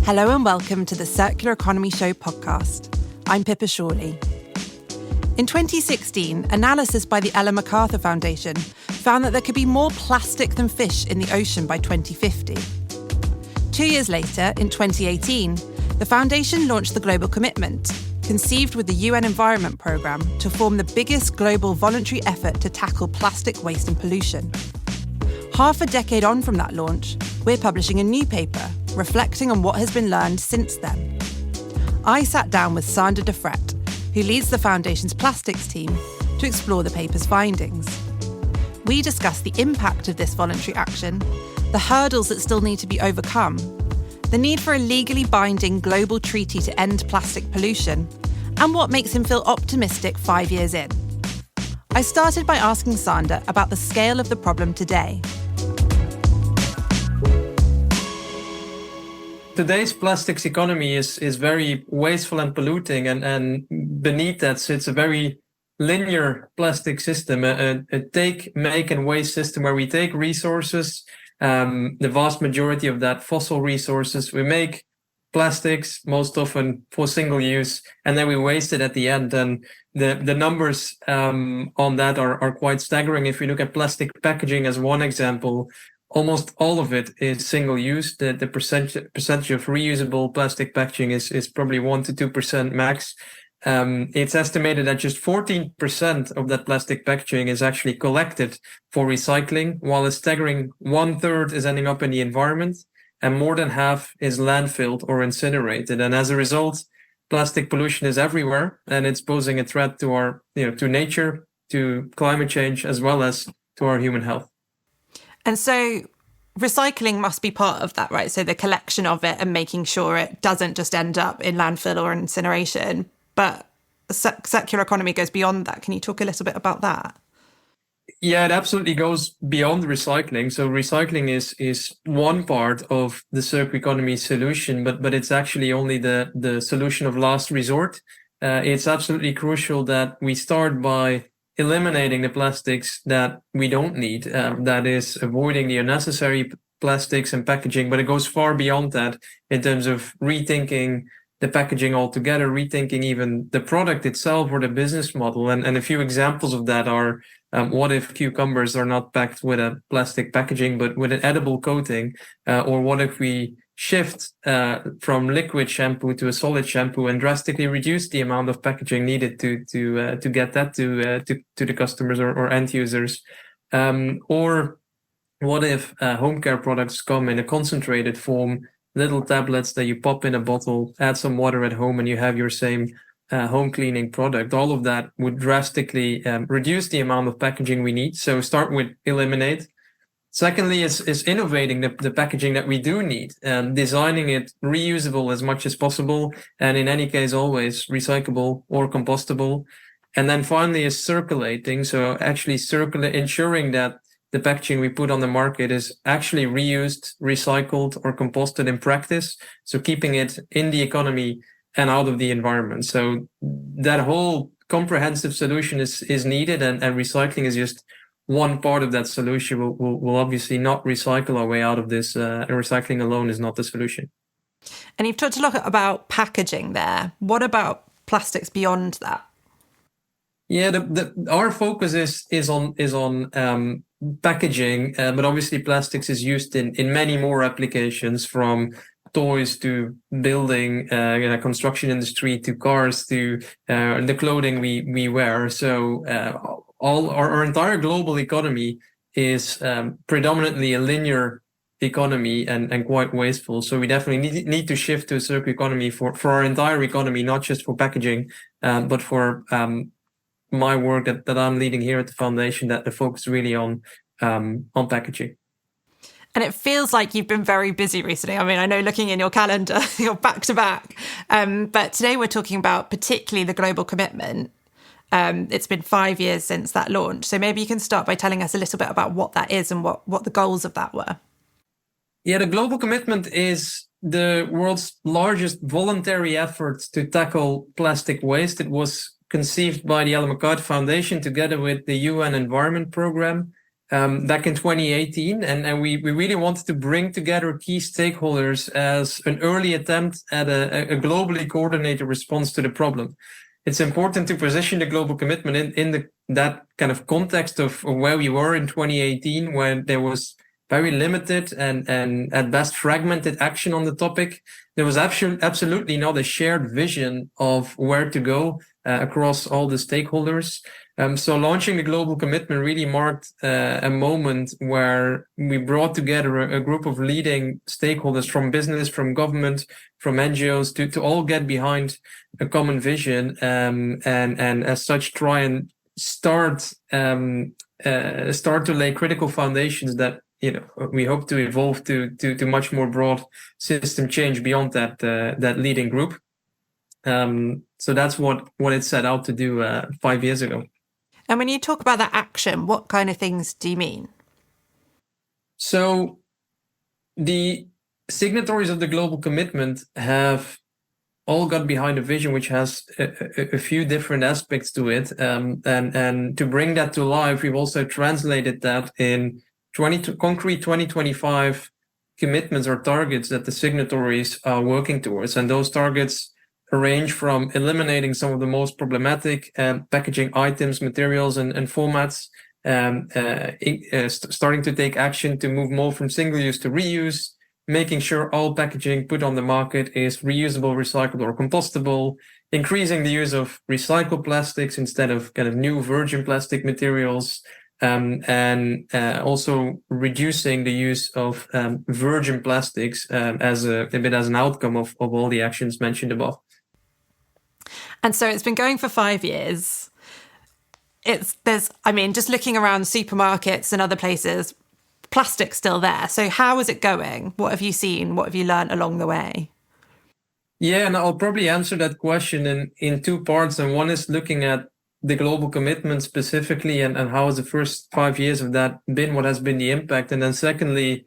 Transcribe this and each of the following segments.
Hello and welcome to the Circular Economy Show podcast. I'm Pippa Shawley. In 2016, analysis by the MacArthur Foundation found that there could be more plastic than fish in the ocean by 2050. 2 years later, in 2018, the foundation launched the Global Commitment, conceived with the UN Environment Programme to form the biggest global voluntary effort to tackle plastic waste and pollution. Half a decade on from that launch, we're publishing a new paper reflecting on what has been learned since then. I sat down with Sande, who leads the Foundation's plastics team, to explore the paper's findings. We discussed the impact of this voluntary action, the hurdles that still need to be overcome, the need for a legally binding global treaty to end plastic pollution, and what makes him feel optimistic 5 years in. I started by asking Sande about the scale of the problem today. Today's plastics economy is very wasteful and polluting, and beneath that sits a very linear plastic system, a take, make, and waste system where we take resources, the vast majority of that fossil resources, we make plastics, most often for single use, and then we waste it at the end. And the numbers on that are quite staggering. If we look at plastic packaging as one example, almost all of it is single use. The percentage of reusable plastic packaging is probably 1% to 2% max. It's estimated that just 14% of that plastic packaging is actually collected for recycling, while a staggering 1/3 is ending up in the environment, and more than half is landfilled or incinerated. And as a result, plastic pollution is everywhere, and it's posing a threat to our, to nature, to climate change, as well as to our human health. And so recycling must be part of that, right? So the collection of it and making sure it doesn't just end up in landfill or incineration. But circular economy goes beyond that. Can you talk a little bit about that? Yeah, it absolutely goes beyond recycling. So recycling is one part of the circular economy solution, but it's actually only the solution of last resort. It's absolutely crucial that we start by eliminating the plastics that we don't need. That is avoiding the unnecessary plastics and packaging, but it goes far beyond that in terms of rethinking the packaging altogether, rethinking even the product itself or the business model. And a few examples of that are, what if cucumbers are not packed with a plastic packaging, but with an edible coating? Or what if we shift from liquid shampoo to a solid shampoo and drastically reduce the amount of packaging needed to get that to the customers or end users? Or what if home care products come in a concentrated form, little tablets that you pop in a bottle, add some water at home, and you have your same home cleaning product? All of that would drastically reduce the amount of packaging we need. So start with eliminate. Secondly, is innovating the packaging that we do need, designing it reusable as much as possible, and in any case, always recyclable or compostable. And then finally is circulating. So actually ensuring that the packaging we put on the market is actually reused, recycled, or composted in practice. So keeping it in the economy and out of the environment. So that whole comprehensive solution is needed, and recycling is just one part of that solution. We'll obviously not recycle our way out of this. Recycling alone is not the solution. And you've talked a lot about packaging there. What about plastics beyond that? Yeah, our focus is on packaging, but obviously plastics is used in many more applications, from toys to building, construction industry, to cars, to the clothing we wear. So all our entire global economy is predominantly a linear economy and quite wasteful. So we definitely need to shift to a circular economy for our entire economy, not just for packaging, but for my work that I'm leading here at the foundation, that the focus really on packaging. And it feels like you've been very busy recently. I mean, I know looking in your calendar, you're back to back. But today we're talking about particularly the Global Commitment. It's been 5 years since that launch. So maybe you can start by telling us a little bit about what that is and what the goals of that were. Yeah, the Global Commitment is the world's largest voluntary effort to tackle plastic waste. It was conceived by the MacArthur Foundation together with the UN Environment Programme. back in 2018, and we really wanted to bring together key stakeholders as an early attempt at a globally coordinated response to the problem. It's important to position the global commitment in that kind of context of where we were in 2018, when there was very limited and at best fragmented action on the topic. There was absolutely not a shared vision of where to go across all the stakeholders. So launching the global commitment really marked a moment where we brought together a group of leading stakeholders from business, from government, from NGOs to all get behind a common vision, and as such try and start to lay critical foundations that we hope to evolve to much more broad system change beyond that leading group. So that's what it set out to do 5 years ago. And when you talk about that action, what kind of things do you mean? So the signatories of the global commitment have all got behind a vision which has a few different aspects to it. And to bring that to life, we've also translated that in concrete 2025 commitments or targets that the signatories are working towards. And those targets range from eliminating some of the most problematic packaging items, materials, and formats, starting to take action to move more from single use to reuse, making sure all packaging put on the market is reusable, recyclable, or compostable, increasing the use of recycled plastics instead of kind of new virgin plastic materials, and also reducing the use of virgin plastics as an outcome of all the actions mentioned above. And so it's been going for 5 years. Just looking around supermarkets and other places, plastic's still there. So how is it going? What have you seen? What have you learned along the way? Yeah, and I'll probably answer that question in two parts. And one is looking at the global commitment specifically and how has the first 5 years of that been, what has been the impact? And then secondly,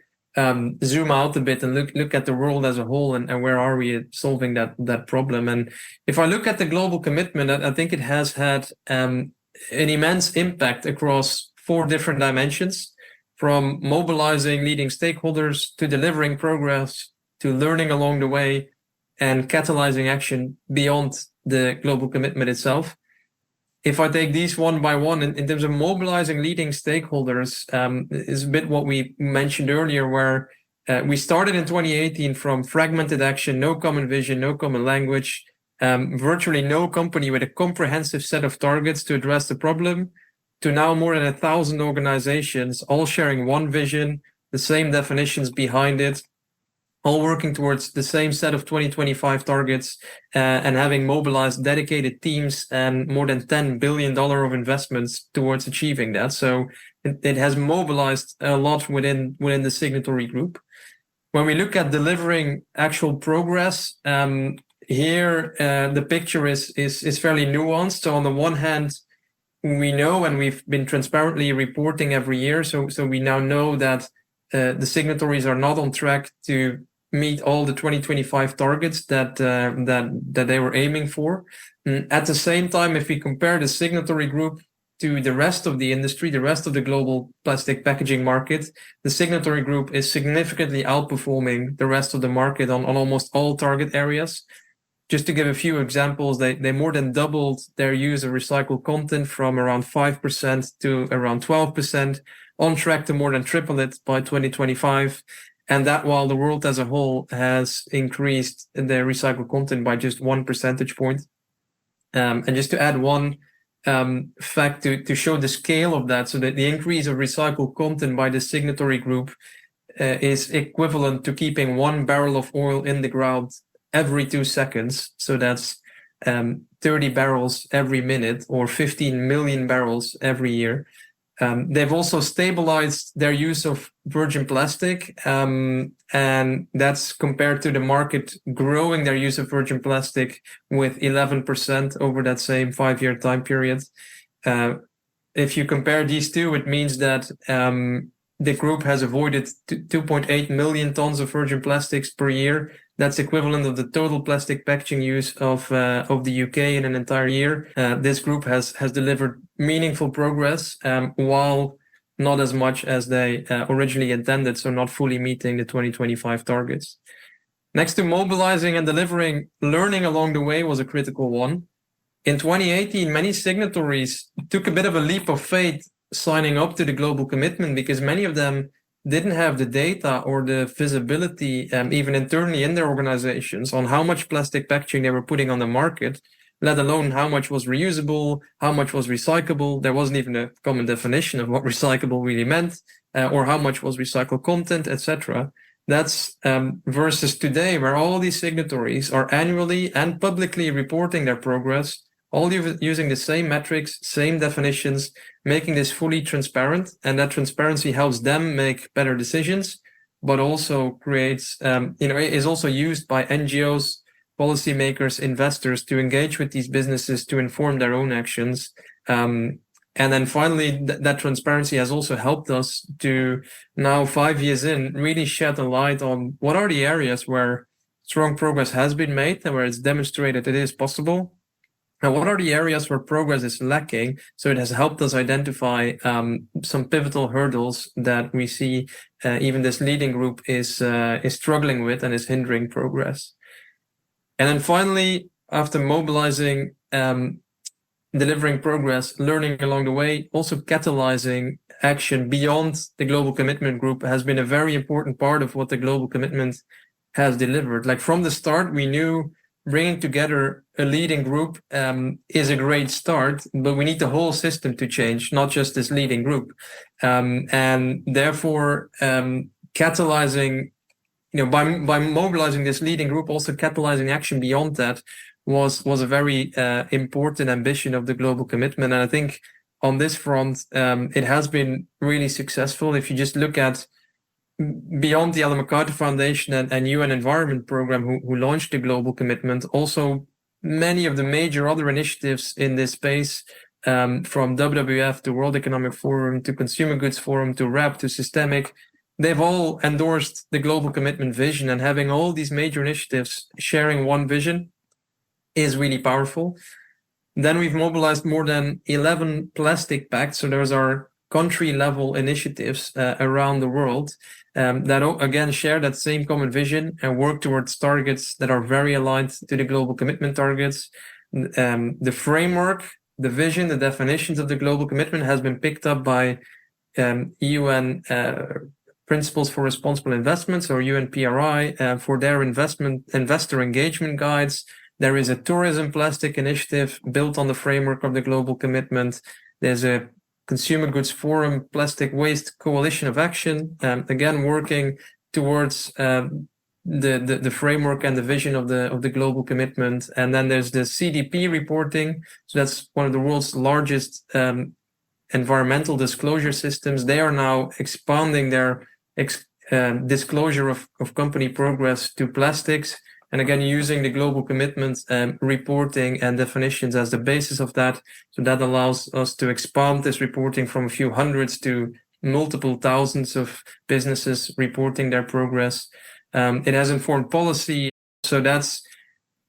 zoom out a bit and look at the world as a whole and where are we at solving that problem. And if I look at the global commitment, I think it has had an immense impact across 4 different dimensions, from mobilizing leading stakeholders to delivering progress to learning along the way and catalyzing action beyond the global commitment itself. If I take these one by one, in terms of mobilizing leading stakeholders, is a bit what we mentioned earlier, where we started in 2018 from fragmented action, no common vision, no common language, virtually no company with a comprehensive set of targets to address the problem, to now more than 1,000 organizations, all sharing one vision, the same definitions behind it, all working towards the same set of 2025 targets, and having mobilized dedicated teams and more than $10 billion of investments towards achieving that. So it has mobilized a lot within the signatory group. When we look at delivering actual progress, here the picture is fairly nuanced. So on the one hand, we know, and we've been transparently reporting every year, so we now know that the signatories are not on track to meet all the 2025 targets that they were aiming for. At the same time, if we compare the signatory group to the rest of the industry, the rest of the global plastic packaging market, the signatory group is significantly outperforming the rest of the market on almost all target areas. Just to give a few examples, they more than doubled their use of recycled content from around 5% to around 12%, on track to more than triple it by 2025. And that while the world as a whole has increased their recycled content by just 1 percentage point. And just to add one fact to show the scale of that, so that the increase of recycled content by the signatory group is equivalent to keeping 1 barrel of oil in the ground every 2 seconds. So that's 30 barrels every minute, or 15 million barrels every year. They've also stabilized their use of virgin plastic, and that's compared to the market growing their use of virgin plastic with 11% over that same 5-year time period. If you compare these two, it means that the group has avoided 2.8 million tons of virgin plastics per year. That's equivalent of the total plastic packaging use of the UK in an entire year. This group has delivered meaningful progress while not as much as they originally intended, so not fully meeting the 2025 targets. Next to mobilizing and delivering, learning along the way was a critical one. In 2018, many signatories took a bit of a leap of faith signing up to the global commitment because many of them didn't have the data or the visibility, even internally in their organizations, on how much plastic packaging they were putting on the market, let alone how much was reusable, how much was recyclable. There wasn't even a common definition of what recyclable really meant, or how much was recycled content, etc. That's versus today, where all these signatories are annually and publicly reporting their progress, all using the same metrics, same definitions, making this fully transparent. And that transparency helps them make better decisions, but also creates, is also used by NGOs, policymakers, investors to engage with these businesses to inform their own actions. And then finally, that transparency has also helped us to now, 5 years in, really shed a light on what are the areas where strong progress has been made and where it's demonstrated it is possible. And what are the areas where progress is lacking? So it has helped us identify some pivotal hurdles that we see even this leading group is struggling with and is hindering progress. And then finally, after mobilizing, delivering progress, learning along the way, also catalyzing action beyond the global commitment group has been a very important part of what the global commitment has delivered. Like from the start, we knew bringing together a leading group is a great start, but we need the whole system to change, not just this leading group. And therefore, catalyzing, by mobilizing this leading group, also catalyzing action beyond that was a very important ambition of the global commitment. And I think on this front, it has been really successful. If you just look at beyond the MacArthur Foundation and UN Environment Program, who launched the global commitment, also many of the major other initiatives in this space, from WWF to World Economic Forum to Consumer Goods Forum to RAP to Systemic, they've all endorsed the global commitment vision, and having all these major initiatives sharing one vision is really powerful. Then we've mobilized more than 11 plastic pacts. So those are country level initiatives around the world that again share that same common vision and work towards targets that are very aligned to the global commitment targets. The framework, the vision, the definitions of the global commitment has been picked up by UN Principles for Responsible Investments, or UNPRI, for their investor engagement guides. There is a tourism plastic initiative built on the framework of the global commitment. There's a Consumer Goods Forum Plastic Waste Coalition of Action, again working towards the framework and the vision of the global commitment. And then there's the CDP reporting. So that's one of the world's largest environmental disclosure systems. They are now expanding their disclosure of company progress to plastics. And again, using the global commitment reporting and definitions as the basis of that. So that allows us to expand this reporting from a few hundreds to multiple thousands of businesses reporting their progress. It has informed policy. So that's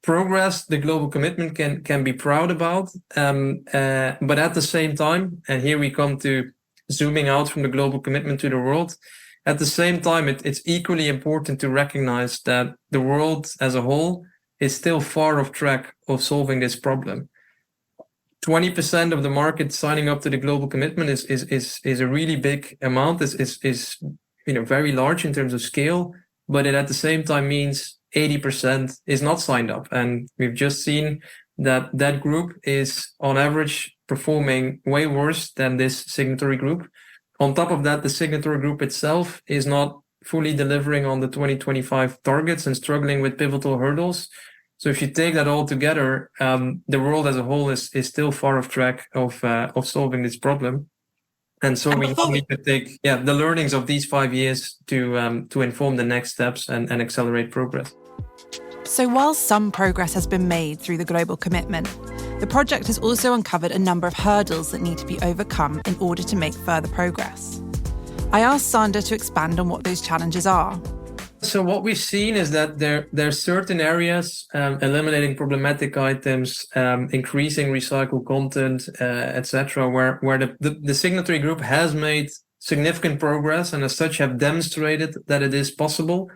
progress the global commitment can be proud about. But at the same time, and here we come to zooming out from the global commitment to the world, at the same time, it's equally important to recognize that the world as a whole is still far off track of solving this problem. 20% of the market signing up to the global commitment is a really big amount. Is very large in terms of scale, but it at the same time means 80% is not signed up, and we've just seen that group is on average performing way worse than this signatory group. On top of that, the signatory group itself is not fully delivering on the 2025 targets and struggling with pivotal hurdles. So if you take that all together, the world as a whole is still far off track of solving this problem. And so we need to take the learnings of these 5 years to inform the next steps and accelerate progress. So while some progress has been made through the global commitment, the project has also uncovered a number of hurdles that need to be overcome in order to make further progress. I asked Sande to expand on what those challenges are. So what we've seen is that there are certain areas, eliminating problematic items, increasing recycled content, etc., where the signatory group has made significant progress, and as such have demonstrated that it is possible.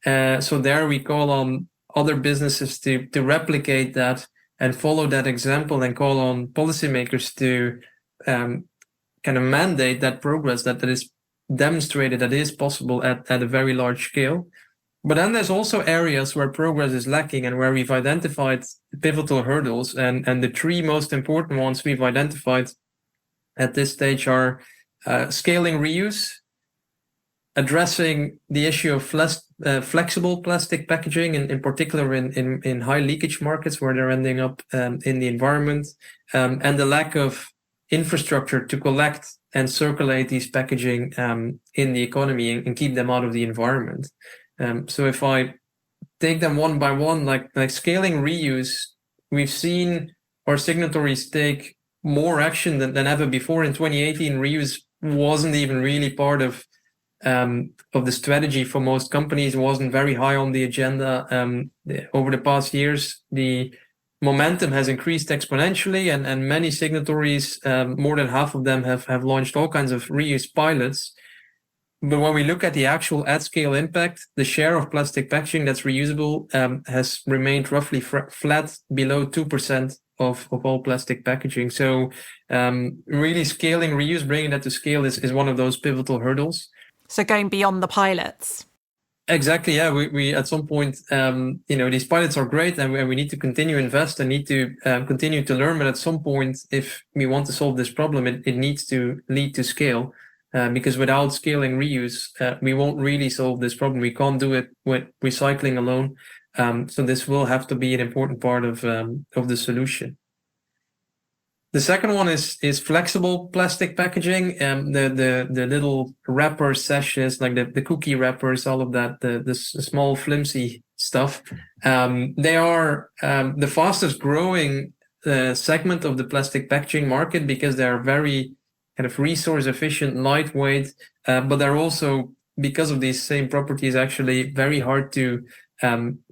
So there we call on other businesses to replicate that and follow that example, and call on policymakers to kind of mandate that progress that is demonstrated that is possible at a very large scale. But then there's also areas where progress is lacking and where we've identified pivotal hurdles. And the three most important ones we've identified at this stage are scaling reuse, addressing the issue of flexible plastic packaging, in particular in high leakage markets where they're ending up in the environment, and the lack of infrastructure to collect and circulate these packaging in the economy and keep them out of the environment. So if I take them one by one, like scaling reuse, we've seen our signatories take more action than ever before. In 2018, reuse wasn't even really part of the strategy for most companies. It wasn't very high on the agenda. Over the past years, the momentum has increased exponentially, and many signatories, more than half of them, have launched all kinds of reuse pilots. But when we look at the actual at-scale impact, the share of plastic packaging that's reusable has remained roughly flat, below 2% of all plastic packaging. So really scaling reuse, bringing that to scale is one of those pivotal hurdles. So going beyond the pilots. Exactly, yeah. We at some point, these pilots are great, and we need to continue to invest and need to continue to learn. But at some point, if we want to solve this problem, it needs to lead to scale. Because without scaling reuse, we won't really solve this problem. We can't do it with recycling alone. So this will have to be an important part of the solution. The second one is flexible plastic packaging. The little wrapper sachets, like the cookie wrappers, all of that, the small flimsy stuff. They are the fastest growing segment of the plastic packaging market because they are very kind of resource efficient, lightweight, but they're also, because of these same properties, actually very hard to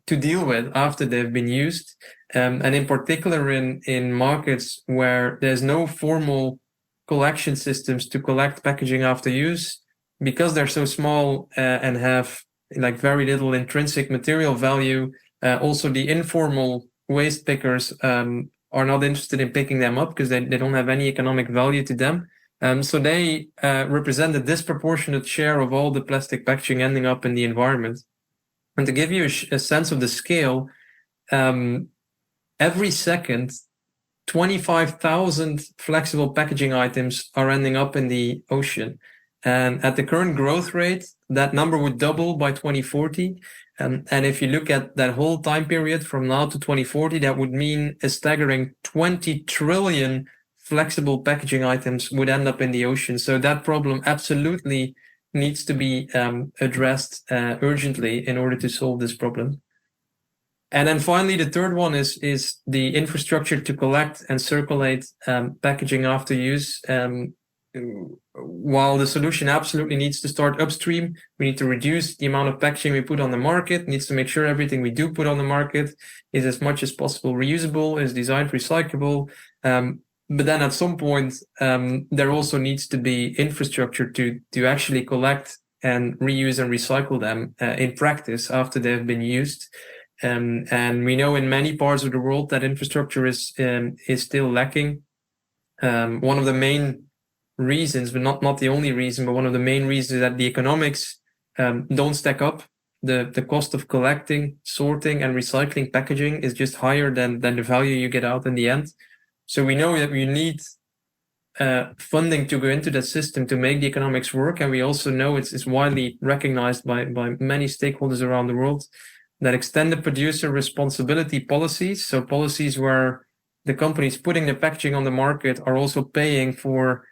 deal with after they've been used. And in particular in markets where there's no formal collection systems to collect packaging after use, because they're so small and have like very little intrinsic material value, also the informal waste pickers are not interested in picking them up because they don't have any economic value to them. So they represent a disproportionate share of all the plastic packaging ending up in the environment. And to give you a sense of the scale, every second, 25,000 flexible packaging items are ending up in the ocean. And at the current growth rate, that number would double by 2040. And if you look at that whole time period from now to 2040, that would mean a staggering 20 trillion flexible packaging items would end up in the ocean. So that problem absolutely needs to be addressed urgently in order to solve this problem. And then finally, the third one is the infrastructure to collect and circulate packaging after use. While the solution absolutely needs to start upstream, we need to reduce the amount of packaging we put on the market, needs to make sure everything we do put on the market is as much as possible reusable, is designed recyclable. But then at some point, there also needs to be infrastructure to actually collect and reuse and recycle them in practice after they've been used. And we know in many parts of the world that infrastructure is still lacking. One of the main reasons, but not the only reason, but one of the main reasons is that the economics don't stack up. The cost of collecting, sorting, and recycling packaging is just higher than the value you get out in the end. So we know that we need funding to go into that system to make the economics work. And we also know it's widely recognized by many stakeholders around the world that extended producer responsibility policies, so policies where the companies putting the packaging on the market are also paying for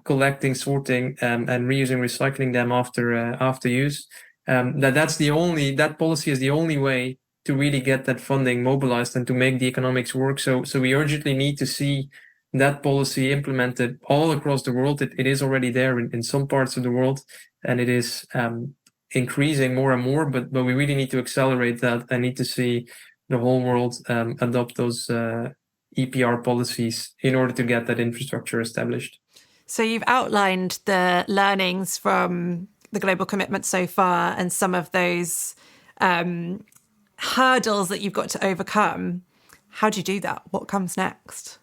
collecting, sorting, and reusing, recycling them after use. That policy is the only way to really get that funding mobilized and to make the economics work. So we urgently need to see that policy implemented all across the world. It is already there in some parts of the world, and it is increasing more and more, but we really need to accelerate that and need to see the whole world adopt those EPR policies in order to get that infrastructure established. So you've outlined the learnings from the global commitment so far and some of those hurdles that you've got to overcome. How do you do that? What comes next?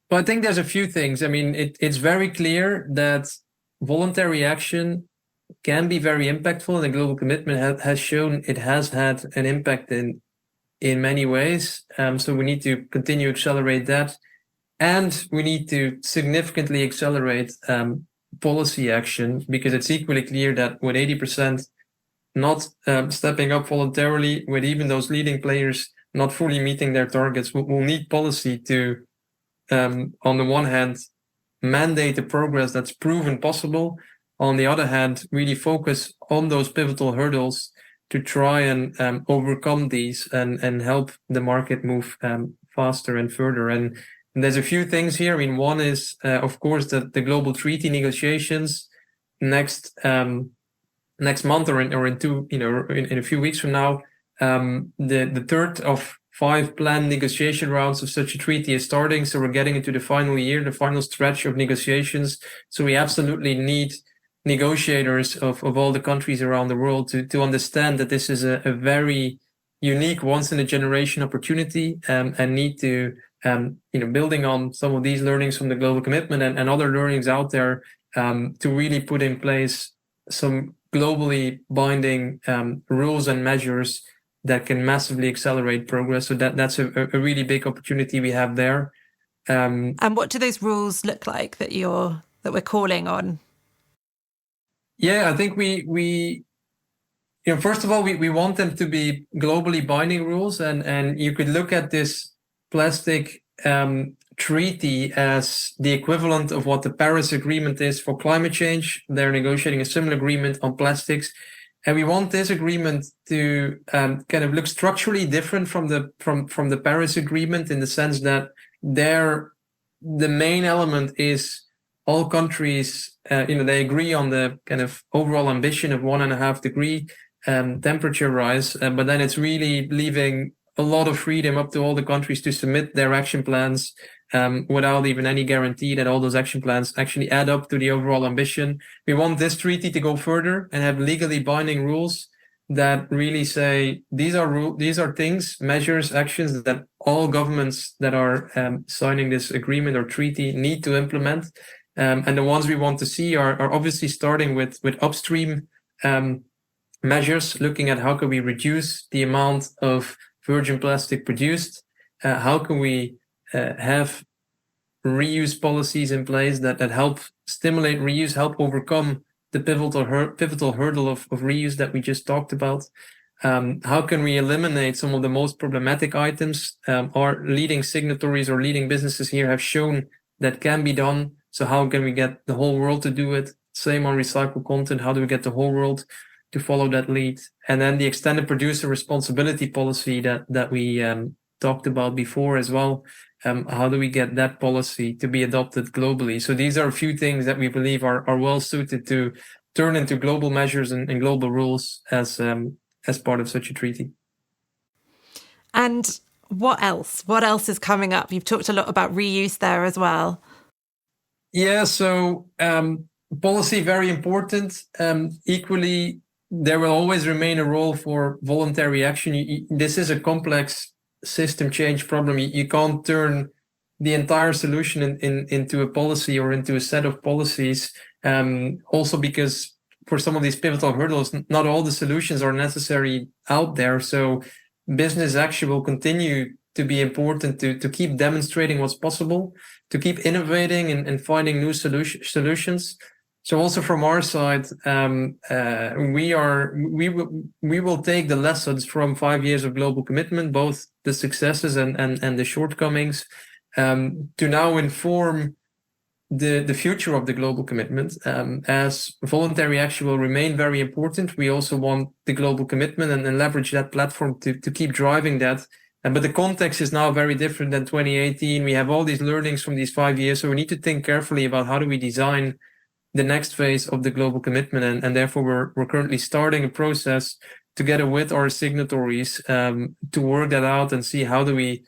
Well, I think there's a few things. I mean, it's very clear that voluntary action can be very impactful, and the global commitment has shown it has had an impact in many ways. So we need to continue to accelerate that, and we need to significantly accelerate policy action, because it's equally clear that with 80% not stepping up voluntarily, with even those leading players not fully meeting their targets, we'll need policy to, on the one hand, mandate the progress that's proven possible. On the other hand, really focus on those pivotal hurdles to try and overcome these and help the market move faster and further. And there's a few things here. I mean, one is, of course, that the global treaty negotiations next month or in a few weeks from now, the third of 5 planned negotiation rounds of such a treaty is starting. So we're getting into the final year, the final stretch of negotiations. So we absolutely need negotiators of all the countries around the world to understand that this is a very unique, once in a generation opportunity, and need to, building on some of these learnings from the global commitment and other learnings out there, to really put in place some globally binding rules and measures that can massively accelerate progress. So that's a really big opportunity we have there. And what do those rules look like that we're calling on? Yeah, I think we first of all, we want them to be globally binding rules, and you could look at this plastic treaty as the equivalent of what the Paris Agreement is for climate change. They're negotiating a similar agreement on plastics. And we want this agreement to kind of look structurally different from the Paris Agreement, in the sense that the main element is all countries, they agree on the kind of overall ambition of 1.5 degree temperature rise, but then it's really leaving a lot of freedom up to all the countries to submit their action plans without even any guarantee that all those action plans actually add up to the overall ambition. We want this treaty to go further and have legally binding rules that really say these are things, measures, actions that all governments that are signing this agreement or treaty need to implement. And the ones we want to see are obviously starting with upstream measures, looking at how can we reduce the amount of virgin plastic produced, how can we have reuse policies in place that help stimulate reuse, help overcome the pivotal hurdle of reuse that we just talked about. How can we eliminate some of the most problematic items? Our leading signatories or leading businesses here have shown that can be done. So how can we get the whole world to do it? Same on recycled content. How do we get the whole world to follow that lead? And then the extended producer responsibility policy that we talked about before as well. How do we get that policy to be adopted globally? So these are a few things that we believe are well suited to turn into global measures and global rules as part of such a treaty. And what else? What else is coming up? You've talked a lot about reuse there as well. Yeah, so policy, very important. Equally, there will always remain a role for voluntary action. This is a complex system change problem. You can't turn the entire solution into a policy or into a set of policies. Also because for some of these pivotal hurdles, not all the solutions are necessary out there. So business action will continue to be important to keep demonstrating what's possible, to keep innovating and finding new solutions. So also from our side, we will take the lessons from 5 years of global commitment, both the successes and the shortcomings, to now inform the future of the global commitment. As voluntary action will remain very important, we also want the global commitment and leverage that platform to keep driving that. But the context is now very different than 2018. We have all these learnings from these 5 years, so we need to think carefully about how do we design the next phase of the global commitment, and therefore we're currently starting a process together with our signatories to work that out and see how do we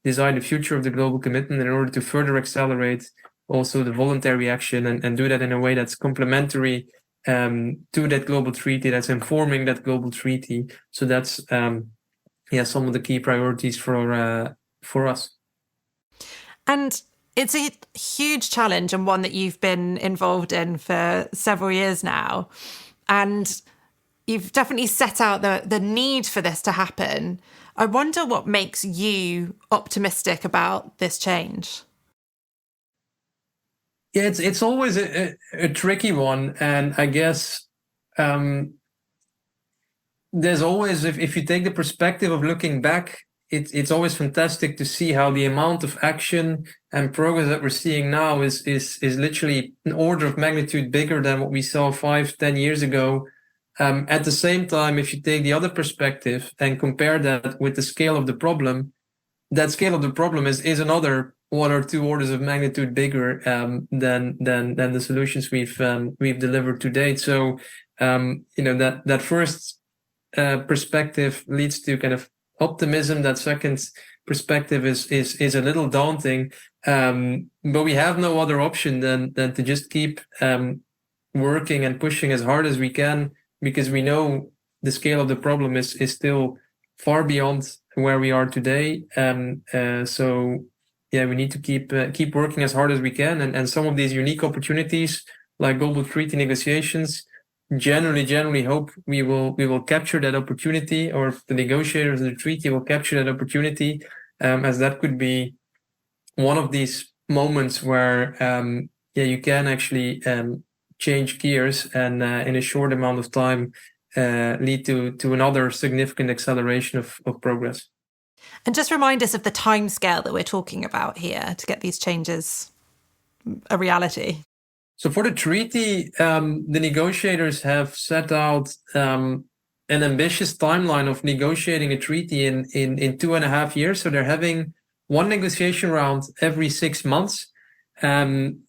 design the future of the global commitment in order to further accelerate also the voluntary action, and do that in a way that's complementary to that global treaty, that's informing that global treaty. So that's some of the key priorities for us. And it's a huge challenge, and one that you've been involved in for several years now. And you've definitely set out the need for this to happen. I wonder what makes you optimistic about this change. Yeah, it's always a tricky one. And I guess there's always, if you take the perspective of looking back, it's always fantastic to see how the amount of action and progress that we're seeing now is literally an order of magnitude bigger than what we saw 5-10 years ago. At the same time, if you take the other perspective and compare that with the scale of the problem, that scale of the problem is another 1 or 2 orders of magnitude bigger than the solutions we've delivered to date. So that first perspective leads to kind of optimism. That second perspective is a little daunting, but we have no other option than to just keep working and pushing as hard as we can, because we know the scale of the problem is still far beyond where we are today. So we need to keep working as hard as we can, and some of these unique opportunities like global treaty negotiations, generally hope we will capture that opportunity, or the negotiators of the treaty will capture that opportunity, as that could be one of these moments where you can actually change gears and in a short amount of time lead to another significant acceleration of progress. And just remind us of the timescale that we're talking about here to get these changes a reality. So for the treaty, the negotiators have set out an ambitious timeline of negotiating a treaty in 2.5 years. So they're having one negotiation round every 6 months.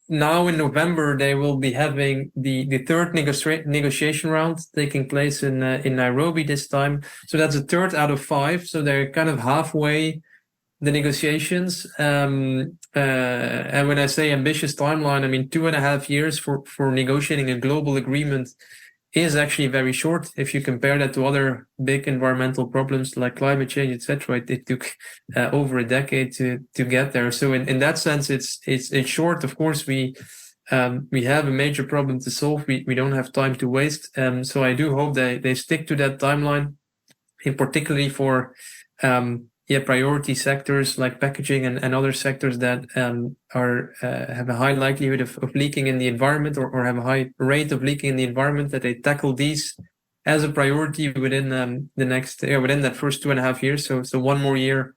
Now in November, they will be having the third negotiation round taking place in Nairobi this time. So that's a third out of 5. So they're kind of halfway the negotiations. And when I say ambitious timeline, I mean 2.5 years for negotiating a global agreement is actually very short. If you compare that to other big environmental problems like climate change, etc., it took over a decade to get there. So in that sense, it's short. Of course, we have a major problem to solve. We don't have time to waste. So I do hope they stick to that timeline, in particularly for priority sectors like packaging and other sectors that have a high likelihood of leaking in the environment, or have a high rate of leaking in the environment, that they tackle these as a priority within within that first 2.5 years. So 1 more year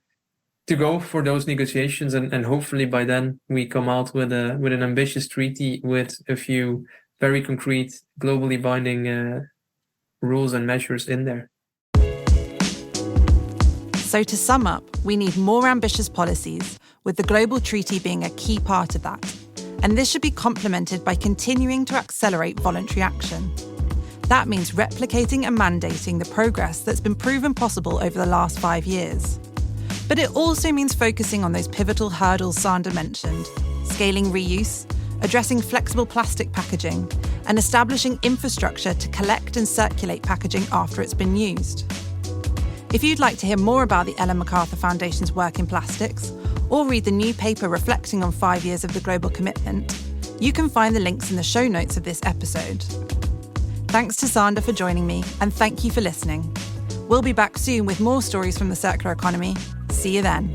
to go for those negotiations, and hopefully by then we come out with an ambitious treaty with a few very concrete, globally binding rules and measures in there. So to sum up, we need more ambitious policies, with the global treaty being a key part of that. And this should be complemented by continuing to accelerate voluntary action. That means replicating and mandating the progress that's been proven possible over the last 5 years. But it also means focusing on those pivotal hurdles Sande mentioned, scaling reuse, addressing flexible plastic packaging, and establishing infrastructure to collect and circulate packaging after it's been used. If you'd like to hear more about the Ellen MacArthur Foundation's work in plastics, or read the new paper reflecting on 5 years of the global commitment, you can find the links in the show notes of this episode. Thanks to Sande for joining me, and thank you for listening. We'll be back soon with more stories from the circular economy. See you then.